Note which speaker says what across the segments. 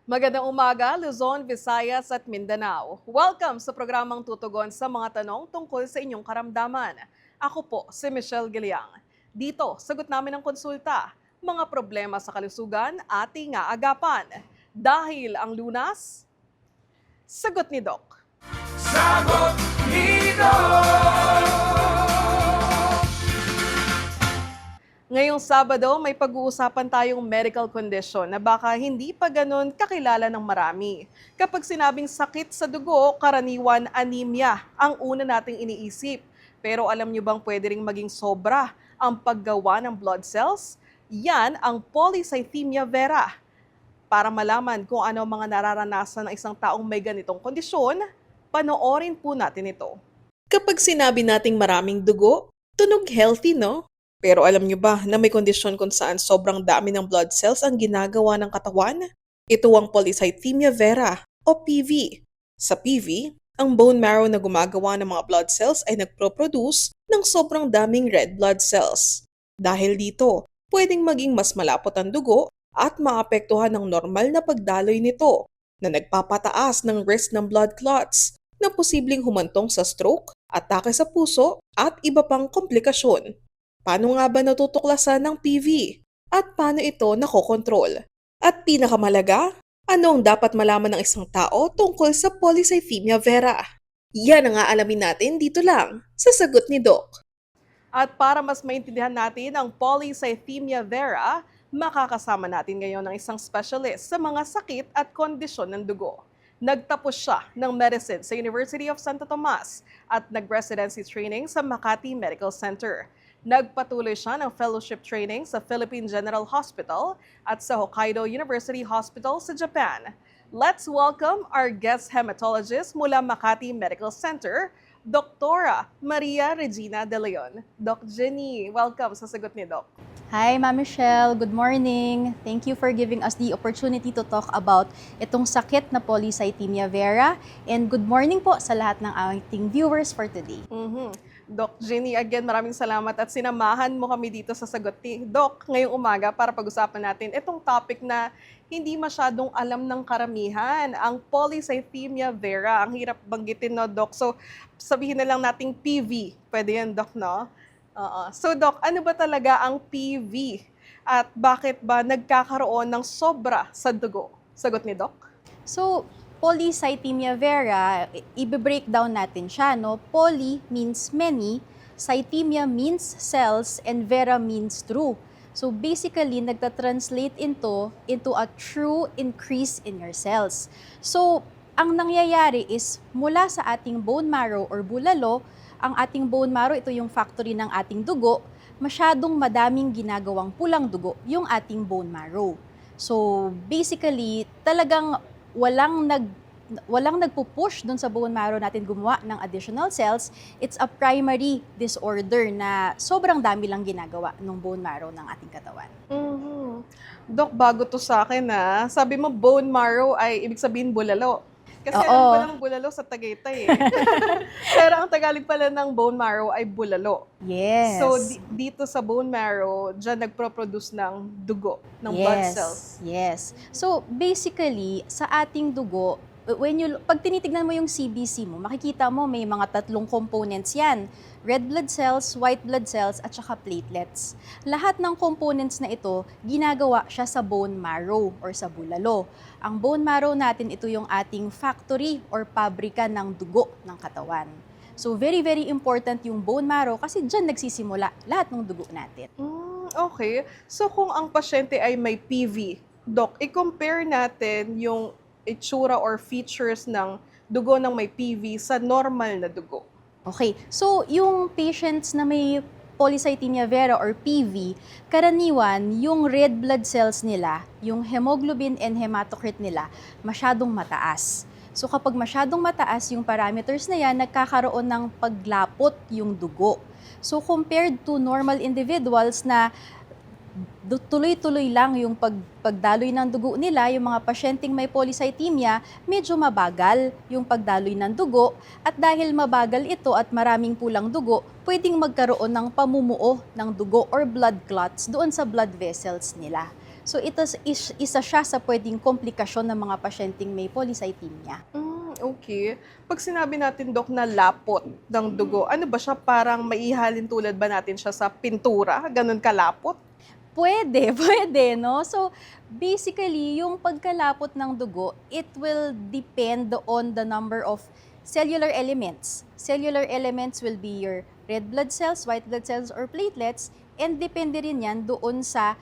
Speaker 1: Magandang umaga, Luzon, Visayas at Mindanao. Welcome sa programang tutugon sa mga tanong tungkol sa inyong karamdaman. Ako po si Michelle Giliang. Dito, sagot namin ang konsulta, mga problema sa kalusugan ating aagapan. Dahil ang Lunas, sagot ni Doc.
Speaker 2: Sagot ni Doc.
Speaker 1: Ngayong Sabado, may pag-uusapan tayong medical condition na baka hindi pa ganun kakilala ng marami. Kapag sinabing sakit sa dugo, karaniwan anemia ang una nating iniisip. Pero alam niyo bang pwede ring maging sobra ang paggawa ng blood cells? Yan ang polycythemia vera. Para malaman kung ano ang mga nararanasan ng isang taong may ganitong kondisyon, panoorin po natin ito. Kapag sinabi nating maraming dugo, tunog healthy, no? Pero alam nyo ba na may kondisyon kung saan sobrang dami ng blood cells ang ginagawa ng katawan? Ito ang polycythemia vera o PV. Sa PV, ang bone marrow na gumagawa ng mga blood cells ay nagproproduce ng sobrang daming red blood cells. Dahil dito, pwedeng maging mas malapot ang dugo at maapektuhan ng normal na pagdaloy nito na nagpapataas ng risk ng blood clots na posibleng humantong sa stroke, atake sa puso at iba pang komplikasyon. Paano nga ba natutuklasan ng PV? At paano ito nakokontrol? At pinakamalaga, ano ang dapat malaman ng isang tao tungkol sa polycythemia vera? Yan ang aalamin natin dito lang sa Sagot ni Doc. At para mas maintindihan natin ang polycythemia vera, makakasama natin ngayon ng isang specialist sa mga sakit at kondisyon ng dugo. Nagtapos siya ng medicine sa University of Santo Tomas at nag-residency training sa Makati Medical Center. Nagpatuloy siya ng fellowship training sa Philippine General Hospital at sa Hokkaido University Hospital sa Japan. Let's welcome our guest hematologist mula Makati Medical Center, Doktora Maria Regina De Leon. Doc Jenny, welcome sa Sagot ni Doc.
Speaker 3: Hi, Ma'am Michelle. Good morning. Thank you for giving us the opportunity to talk about itong sakit na polycythemia vera. And good morning po sa lahat ng ating viewers for today.
Speaker 1: Doc Jenny, again, maraming salamat at sinamahan mo kami dito sa Sagot ni Doc ngayong umaga para pag-usapan natin itong topic na hindi masyadong alam ng karamihan, ang polycythemia vera. Ang hirap banggitin, no, Doc? So, sabihin na lang nating PV. Pwede yan, Doc, no? So, Doc, ano ba talaga ang PV? At bakit ba nagkakaroon ng sobra sa dugo? Sagot ni Doc?
Speaker 3: So, polycythemia vera, i-breakdown natin siya, no? Poly means many, cythemia means cells, and vera means true. So basically, nagta-translate into a true increase in your cells. So, ang nangyayari is mula sa ating bone marrow or bulalo, ang ating bone marrow, ito yung factory ng ating dugo, masyadong madaming ginagawang pulang dugo yung ating bone marrow. So basically, talagang walang nagpo-push dun sa bone marrow natin gumawa ng additional cells. It's a primary disorder na sobrang dami lang ginagawa ng bone marrow ng ating katawan.
Speaker 1: Doc, bago to sa akin, sabi mo bone marrow ay ibig sabihin bulalo. Kasi alam ko lang bulalo sa Tagaytay eh. Pero ang Tagalog pala ng bone marrow ay bulalo.
Speaker 3: Yes.
Speaker 1: So dito sa bone marrow, dyan nagproproduce ng dugo, ng blood cells.
Speaker 3: Yes. So basically, sa ating dugo, pag tinitignan mo yung CBC mo, makikita mo may mga tatlong components yan. Red blood cells, white blood cells, at saka platelets. Lahat ng components na ito, ginagawa siya sa bone marrow or sa bulalo. Ang bone marrow natin, ito yung ating factory or pabrika ng dugo ng katawan. So very, very important yung bone marrow kasi dyan nagsisimula lahat ng dugo natin.
Speaker 1: Okay. So kung ang pasyente ay may PV, Doc, i-compare natin yung itsura or features ng dugo ng may PV sa normal na dugo.
Speaker 3: Okay, so yung patients na may polycythemia vera or PV, karaniwan yung red blood cells nila, yung hemoglobin and hematocrit nila, masyadong mataas. So kapag masyadong mataas yung parameters na yan, nagkakaroon ng paglapot yung dugo. So compared to normal individuals na tuloy-tuloy lang yung pagdaloy ng dugo nila, yung mga pasyenteng may polycythemia, medyo mabagal yung pagdaloy ng dugo. At dahil mabagal ito at maraming pulang dugo, pwedeng magkaroon ng pamumuo ng dugo or blood clots doon sa blood vessels nila. So isa siya sa pwedeng komplikasyon ng mga pasyenteng may polycythemia.
Speaker 1: Okay. Pag sinabi natin, Dok, na lapot ng dugo, ano ba siya? Parang maihalin tulad ba natin siya sa pintura? Ganun kalapot?
Speaker 3: Pwede, no? So, basically, yung pagkalapot ng dugo, it will depend on the number of cellular elements. Cellular elements will be your red blood cells, white blood cells, or platelets, and depende rin yan doon sa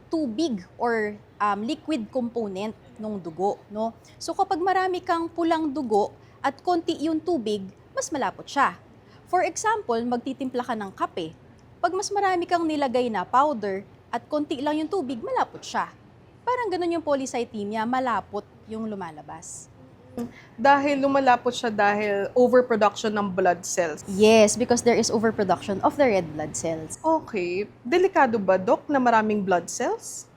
Speaker 3: tubig or liquid component ng dugo, no? So, kapag marami kang pulang dugo at konti yung tubig, mas malapot siya. For example, magtitimpla ka ng kape. Pag mas marami kang nilagay na powder at konti lang yung tubig, malapot siya. Parang ganun yung polycythemia, malapot yung lumalabas.
Speaker 1: Dahil lumalapot siya dahil overproduction ng blood cells.
Speaker 3: Yes, because there is overproduction of the red blood cells.
Speaker 1: Okay. Delikado ba, Dok, na maraming blood cells?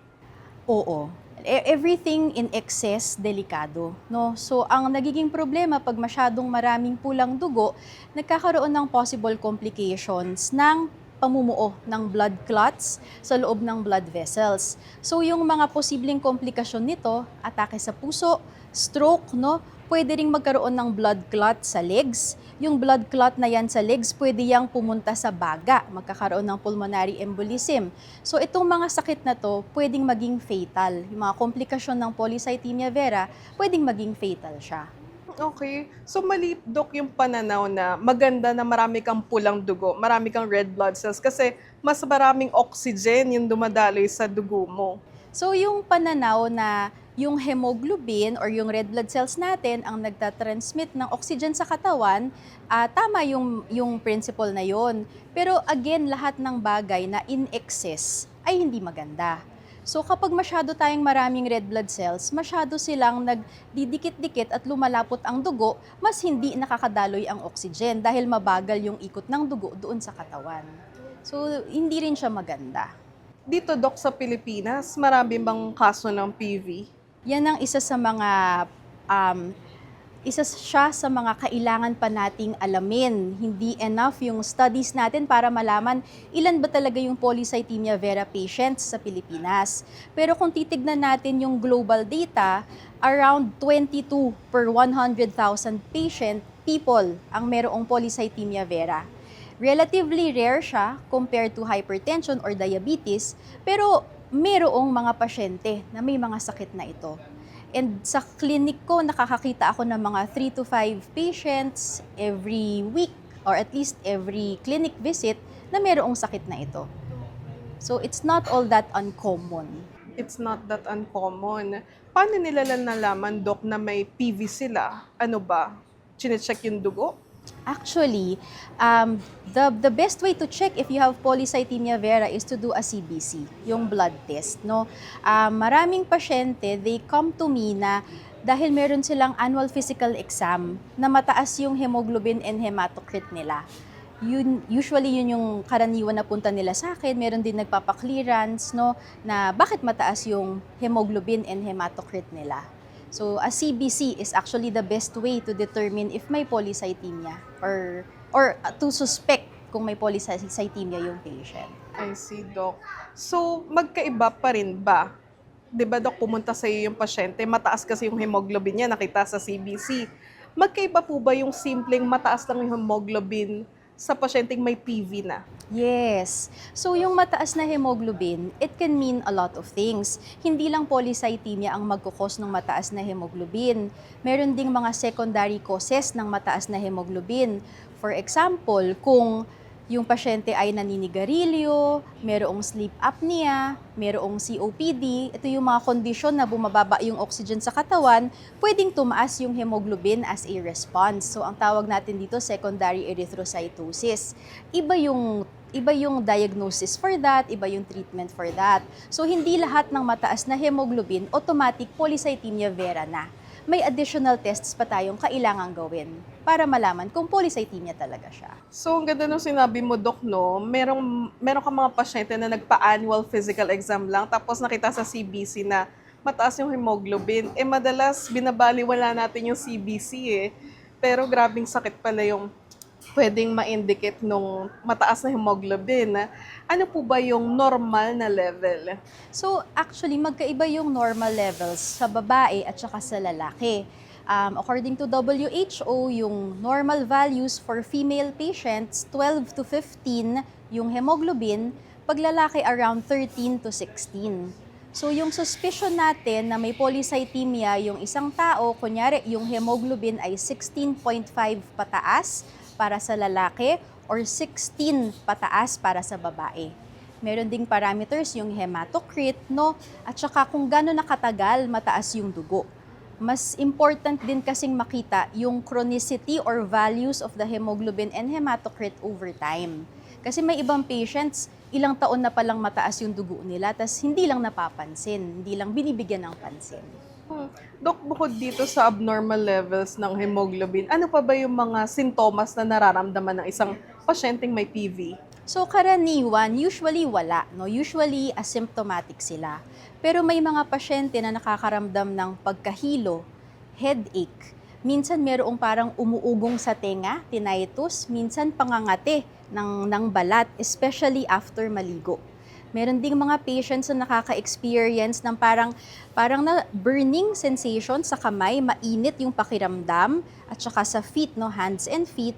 Speaker 3: Oo. Everything in excess, delikado. No? So, ang nagiging problema pag masyadong maraming pulang dugo, nagkakaroon ng possible complications ng pamumuo ng blood clots sa loob ng blood vessels. So, yung mga posibleng komplikasyon nito, atake sa puso, stroke, no? Pwede ring magkaroon ng blood clot sa legs. Yung blood clot na yan sa legs, pwede yang pumunta sa baga, magkakaroon ng pulmonary embolism. So itong mga sakit na to, pwedeng maging fatal. Yung mga komplikasyon ng polycythemia vera, pwedeng maging fatal siya.
Speaker 1: Okay. So mali, Dok, yung pananaw na maganda na marami kang pulang dugo, marami kang red blood cells kasi mas maraming oxygen yung dumadaloy sa dugo mo.
Speaker 3: So yung pananaw na yung hemoglobin or yung red blood cells natin ang nagtatransmit ng oxygen sa katawan, tama yung principle na yon. Pero again, lahat ng bagay na in excess ay hindi maganda. So kapag masyado tayong maraming red blood cells, masyado silang nagdidikit-dikit at lumalapot ang dugo, mas hindi nakakadaloy ang oxygen dahil mabagal yung ikot ng dugo doon sa katawan. So hindi rin siya maganda.
Speaker 1: Dito, Dok, sa Pilipinas, marami bang kaso ng PV?
Speaker 3: Yan ang isa siya sa mga kailangan pa nating alamin. Hindi enough yung studies natin para malaman ilan ba talaga yung polycythemia vera patients sa Pilipinas. Pero kung titignan natin yung global data, around 22 per 100,000 people ang merong polycythemia vera. Relatively rare siya compared to hypertension or diabetes, pero merong mga pasyente na may mga sakit na ito. And sa clinic ko, nakakakita ako ng mga 3 to 5 patients every week or at least every clinic visit na merong sakit na ito. So it's not all that uncommon.
Speaker 1: It's not that uncommon. Paano nila nalaman, Dok, na may PV sila? Ano ba? Chine-check yung dugo?
Speaker 3: Actually, the best way to check if you have polycythemia vera is to do a CBC, yung blood test, no? Maraming pasyente, they come to me na dahil meron silang annual physical exam na mataas yung hemoglobin and hematocrit nila. Usually yun yung karaniwan na punta nila sa akin. Meron din nagpapa-clearance, no, na bakit mataas yung hemoglobin and hematocrit nila. So, a CBC is actually the best way to determine if may polycythemia or to suspect kung may polycythemia yung patient.
Speaker 1: I see, Doc. So, magkaiba pa rin ba? 'Di ba, Doc, pumunta sa iyo yung pasyente, mataas kasi yung hemoglobin niya, nakita sa CBC. Magkaiba po ba yung simpleng mataas lang yung hemoglobin sa pasyenteng may PV na?
Speaker 3: Yes. So yung mataas na hemoglobin, it can mean a lot of things. Hindi lang polycythemia ang magkukos ng mataas na hemoglobin. Meron ding mga secondary causes ng mataas na hemoglobin. For example, kung yung pasyente ay naninigarilyo, merong sleep apnea, merong COPD, ito yung mga kondisyon na bumababa yung oxygen sa katawan, pwedeng tumaas yung hemoglobin as a response. So ang tawag natin dito secondary erythrocytosis. Iba yung diagnosis for that, iba yung treatment for that. So hindi lahat ng mataas na hemoglobin automatic polycythemia vera na. May additional tests pa tayong kailangang gawin para malaman kung polycythemia talaga siya.
Speaker 1: So, ang ganda nung sinabi mo, Doc, no? Meron ka mga pasyente na nagpa-annual physical exam lang, tapos nakita sa CBC na mataas yung hemoglobin. Madalas, binabaliwala natin yung CBC, eh. Pero grabing sakit pala yung pwedeng ma-indicate nung mataas na hemoglobin. Ano po ba yung normal na level?
Speaker 3: So actually, magkaiba yung normal levels sa babae at saka sa lalaki. According to WHO, yung normal values for female patients, 12 to 15 yung hemoglobin, pag lalaki around 13 to 16. So yung suspicion natin na may polycythemia yung isang tao, kunyari yung hemoglobin ay 16.5 pataas para sa lalaki or 16 pataas para sa babae. Meron ding parameters yung hematocrit, no? At saka kung gaano nakatagal mataas yung dugo. Mas important din kasing makita yung chronicity or values of the hemoglobin and hematocrit over time. Kasi may ibang patients, ilang taon na palang mataas yung dugo nila, tas hindi lang napapansin, hindi lang binibigyan ng pansin.
Speaker 1: Dok, bukod dito sa abnormal levels ng hemoglobin, ano pa ba yung mga sintomas na nararamdaman ng isang pasyenteng may PV?
Speaker 3: So karaniwan, usually wala, no? Usually asymptomatic sila. Pero may mga pasyente na nakakaramdam ng pagkahilo, headache, minsan merong parang umuugong sa tenga, tinnitus, minsan pangangati ng balat, especially after maligo. Meron ding mga patients na nakaka-experience ng parang na burning sensation sa kamay, mainit yung pakiramdam, at saka sa feet, no, hands and feet.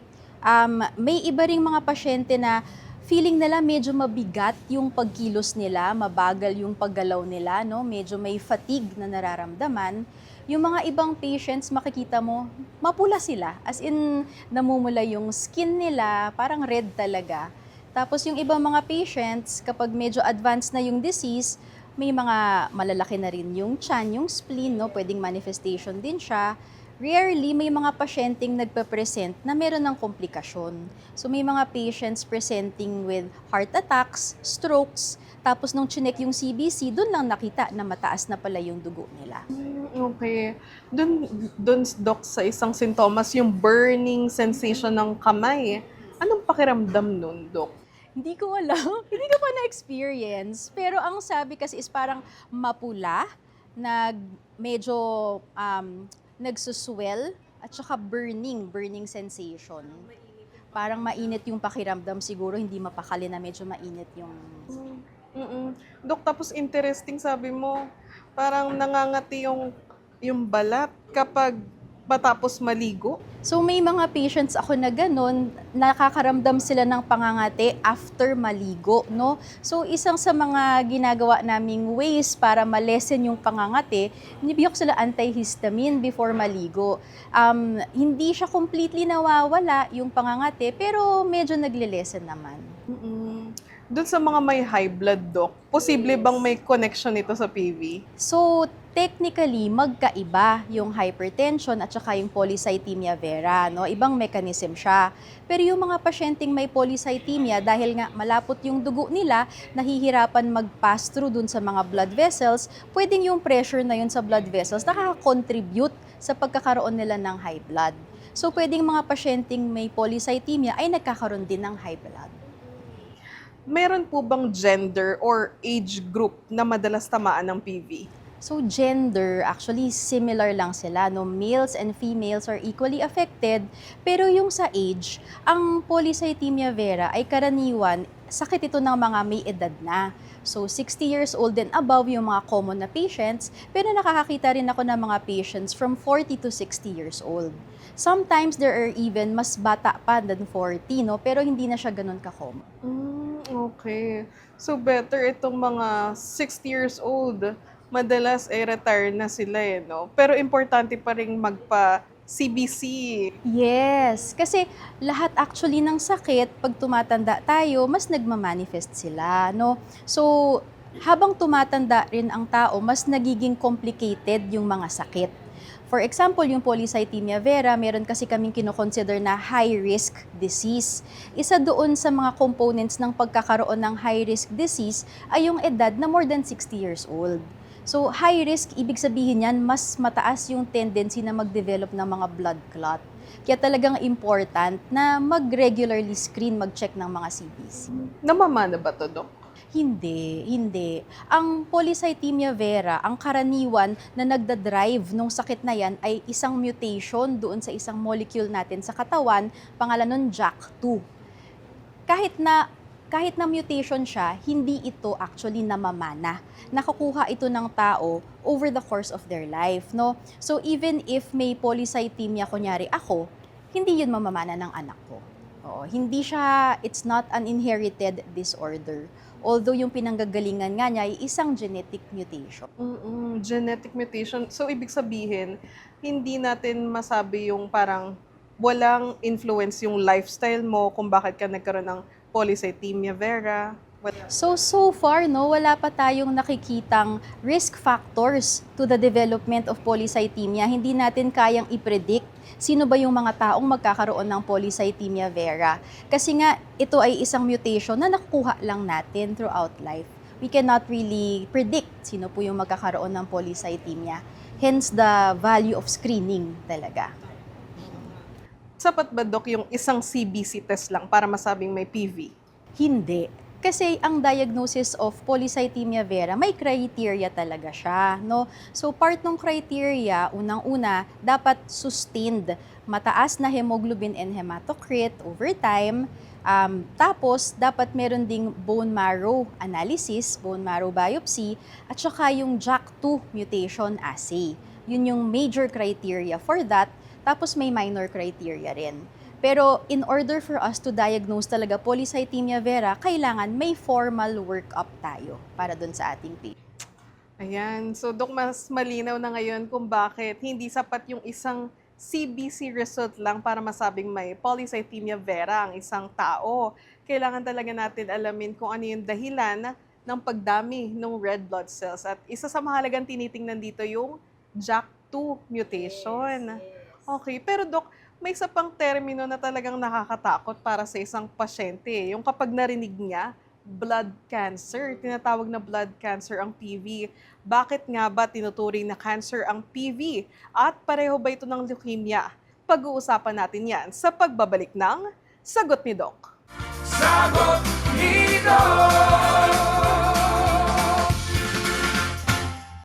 Speaker 3: May iba ring mga pasyente na feeling nila medyo mabigat yung pagkilos nila, mabagal yung paggalaw nila, no? Medyo may fatigue na nararamdaman. Yung mga ibang patients, makikita mo, mapula sila. As in, namumula yung skin nila, parang red talaga. Tapos yung ibang mga patients, kapag medyo advanced na yung disease, may mga malalaki na rin yung tiyan, yung spleen, no? Pwedeng manifestation din siya. Rarely, may mga pasyenteng nagpe-present na meron ng komplikasyon. So may mga patients presenting with heart attacks, strokes, tapos nung chinek yung CBC, doon lang nakita na mataas na pala yung dugo nila.
Speaker 1: Okay. Doon, Dok, sa isang sintomas, yung burning sensation ng kamay. Anong pakiramdam nun, Dok?
Speaker 3: Hindi ko alam, hindi ko pa na-experience. Pero ang sabi kasi is parang mapula, medyo nagsuswell, at saka burning sensation. Parang mainit yung pakiramdam, siguro hindi mapakali na medyo mainit yung...
Speaker 1: Dok, tapos interesting, sabi mo, parang nangangati yung balat kapag matapos maligo.
Speaker 3: So may mga patients ako na ganun, nakakaramdam sila ng pangangati after maligo, no? So isang sa mga ginagawa naming ways para malesen yung pangangati, nibiyok sila antihistamine before maligo. Hindi siya completely nawawala yung pangangati, pero medyo nagle-lessen naman.
Speaker 1: Doon sa mga may high blood, Dok, posible bang may connection ito sa PV?
Speaker 3: So, technically, magkaiba yung hypertension at saka yung polycythemia vera, no? Ibang mechanism siya. Pero yung mga pasyenteng may polycythemia, dahil nga malapot yung dugo nila, nahihirapan mag-pass through dun sa mga blood vessels, pwedeng yung pressure na yun sa blood vessels nakaka-contribute sa pagkakaroon nila ng high blood. So, pwedeng mga pasyenteng may polycythemia ay nagkakaroon din ng high blood.
Speaker 1: Meron po bang gender or age group na madalas tamaan ng PV?
Speaker 3: So gender, actually similar lang sila, no? Males and females are equally affected, pero yung sa age, ang polycythemia vera ay karaniwan, sakit ito ng mga may edad na. So 60 years old and above yung mga common na patients, pero nakakakita rin ako ng mga patients from 40 to 60 years old. Sometimes there are even mas bata pa than 40, no? Pero hindi na siya ganun ka-common.
Speaker 1: Okay. So better itong mga 60 years old, madalas retire na sila no? Pero importante pa rin magpa-CBC.
Speaker 3: Yes, kasi lahat actually ng sakit, pag tumatanda tayo, mas nagmamanifest sila, no? So, habang tumatanda rin ang tao, mas nagiging complicated yung mga sakit. For example, yung polycythemia vera, meron kasi kaming kinoconsider na high-risk disease. Isa doon sa mga components ng pagkakaroon ng high-risk disease ay yung edad na more than 60 years old. So, high-risk, ibig sabihin yan, mas mataas yung tendency na mag-develop ng mga blood clot. Kaya talagang important na mag-regularly screen, mag-check ng mga CBC.
Speaker 1: Namamana ba to, Dok?
Speaker 3: Hindi, hindi. Ang polycythemia vera, ang karaniwan na nagdadrive nung sakit na yan ay isang mutation doon sa isang molecule natin sa katawan, pangalan nun JAK2. Kahit na mutation siya, hindi ito actually namamana. Nakukuha ito ng tao over the course of their life, no? So even if may polycythemia, kunyari ako, hindi yun mamamana ng anak ko. Oo, hindi siya, it's not an inherited disorder. Although yung pinanggagalingan nga niya ay isang genetic mutation.
Speaker 1: Genetic mutation. So, ibig sabihin, hindi natin masabi yung parang walang influence yung lifestyle mo kung bakit ka nagkaroon ng polycythemia vera.
Speaker 3: So far, no, wala pa tayong nakikitang risk factors to the development of polycythemia. Hindi natin kayang i-predict sino ba yung mga taong magkakaroon ng polycythemia vera. Kasi nga, ito ay isang mutation na nakukuha lang natin throughout life. We cannot really predict sino po yung magkakaroon ng polycythemia. Hence the value of screening talaga.
Speaker 1: Sapat ba, Dok, yung isang CBC test lang para masabing may PV?
Speaker 3: Hindi. Kasi ang diagnosis of polycythemia vera, may criteria talaga siya, no? So part ng criteria, unang-una, dapat sustained, mataas na hemoglobin and hematocrit over time. Tapos, dapat meron ding bone marrow analysis, bone marrow biopsy, at saka yung JAK2 mutation assay. Yun yung major criteria for that. Tapos may minor criteria rin. Pero in order for us to diagnose talaga polycythemia vera, kailangan may formal workup tayo para dun sa ating patient.
Speaker 1: Ayan. So, Dok, mas malinaw na ngayon kung bakit hindi sapat yung isang CBC result lang para masabing may polycythemia vera ang isang tao. Kailangan talaga natin alamin kung ano yung dahilan ng pagdami ng red blood cells. At isa sa mahalagang tinitingnan dito yung JAK2 mutation. Okay, pero Dok, may isa pang termino na talagang nakakatakot para sa isang pasyente. Yung kapag narinig niya, blood cancer. Tinatawag na blood cancer ang PV. Bakit nga ba tinuturing na cancer ang PV? At pareho ba ito ng leukemia? Pag-uusapan natin yan sa pagbabalik ng Sagot ni Doc.
Speaker 2: Sagot ni Doc.